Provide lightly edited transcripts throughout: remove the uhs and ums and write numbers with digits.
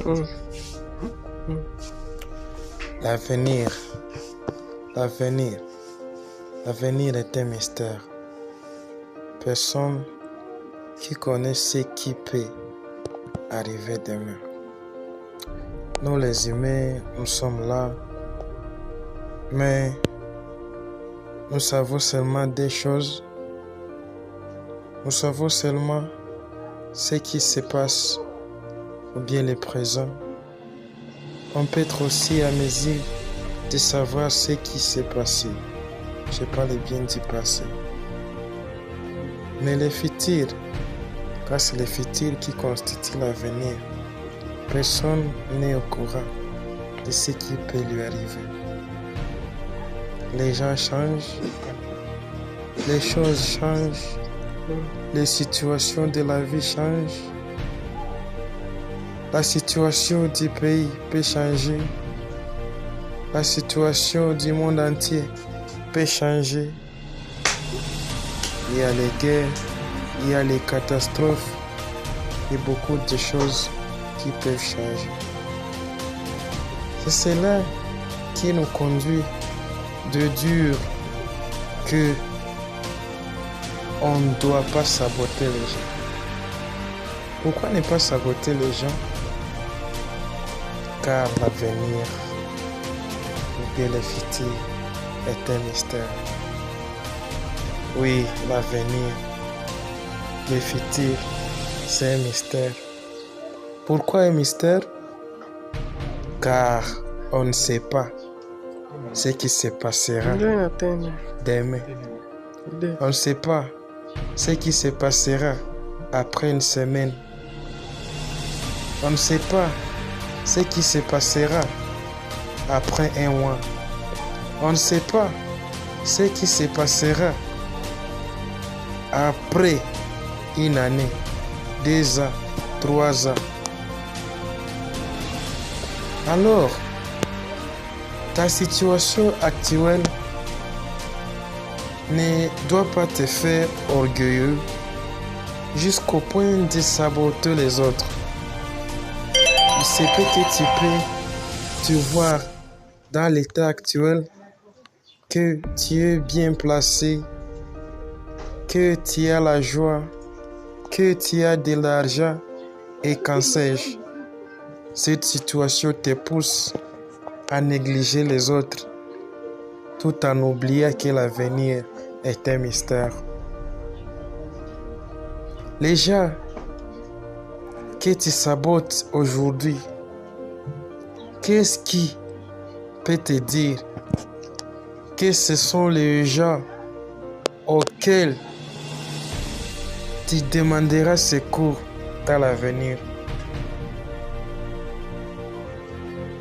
Mm. L'avenir, l'avenir, l'avenir est un mystère. Personne qui connaît ce qui peut arriver demain. Nous les humains, nous sommes là, mais nous savons seulement des choses. Nous savons seulement ce qui se passe ou bien le présent. On peut être aussi à mesure de savoir ce qui s'est passé. Je parle bien du passé. Mais le futur, car c'est le futur qui constitue l'avenir, personne n'est au courant de ce qui peut lui arriver. Les gens changent, les choses changent, les situations de la vie changent. La situation du pays peut changer. La situation du monde entier peut changer. Il y a les guerres, il y a les catastrophes et beaucoup de choses qui peuvent changer. C'est cela qui nous conduit de dire que on ne doit pas saboter les gens. Pourquoi ne pas saboter les gens? Car l'avenir ou bien le futur est un mystère. Oui, l'avenir, le futur, c'est un mystère. Pourquoi un mystère? Car on ne sait pas ce qui se passera demain. On ne sait pas ce qui se passera après une semaine. On ne sait pas ce qui se passera après un mois. On ne sait pas ce qui se passera après une année, 2 ans, 3 ans. Alors, ta situation actuelle ne doit pas te faire orgueilleux jusqu'au point de saboter les autres. Il se peut que tu vois dans l'état actuel que tu es bien placé, que tu as la joie, que tu as de l'argent et qu'en sais-je. Cette situation te pousse à négliger les autres tout en oubliant que l'avenir est un mystère. Les gens que tu sabotes aujourd'hui, qu'est-ce qui peut te dire que ce sont les gens auxquels tu demanderas secours dans l'avenir?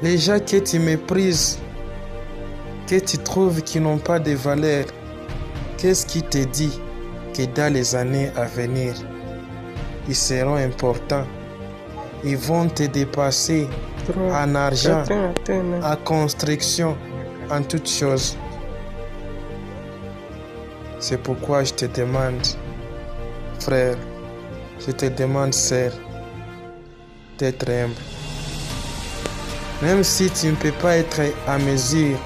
Les gens que tu méprises, que tu trouves qui n'ont pas de valeur, qu'est-ce qui te dit que dans les années à venir, ils seront importants, ils vont te dépasser en argent, en construction, en toutes choses? C'est pourquoi je te demande, frère, je te demande, sœur, d'être humble. Même si tu ne peux pas être à mesure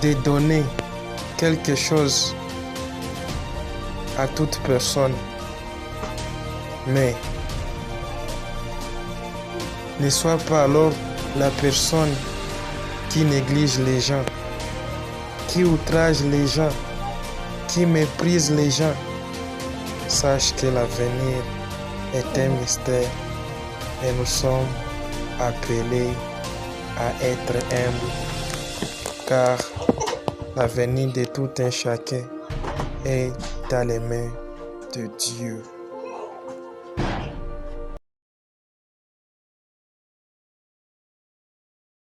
de donner quelque chose à toute personne, mais ne sois pas alors la personne qui néglige les gens, qui outrage les gens, qui méprise les gens. Sache que l'avenir est un mystère et nous sommes appelés à être humbles, car l'avenir de tout un chacun est dans les mains de Dieu.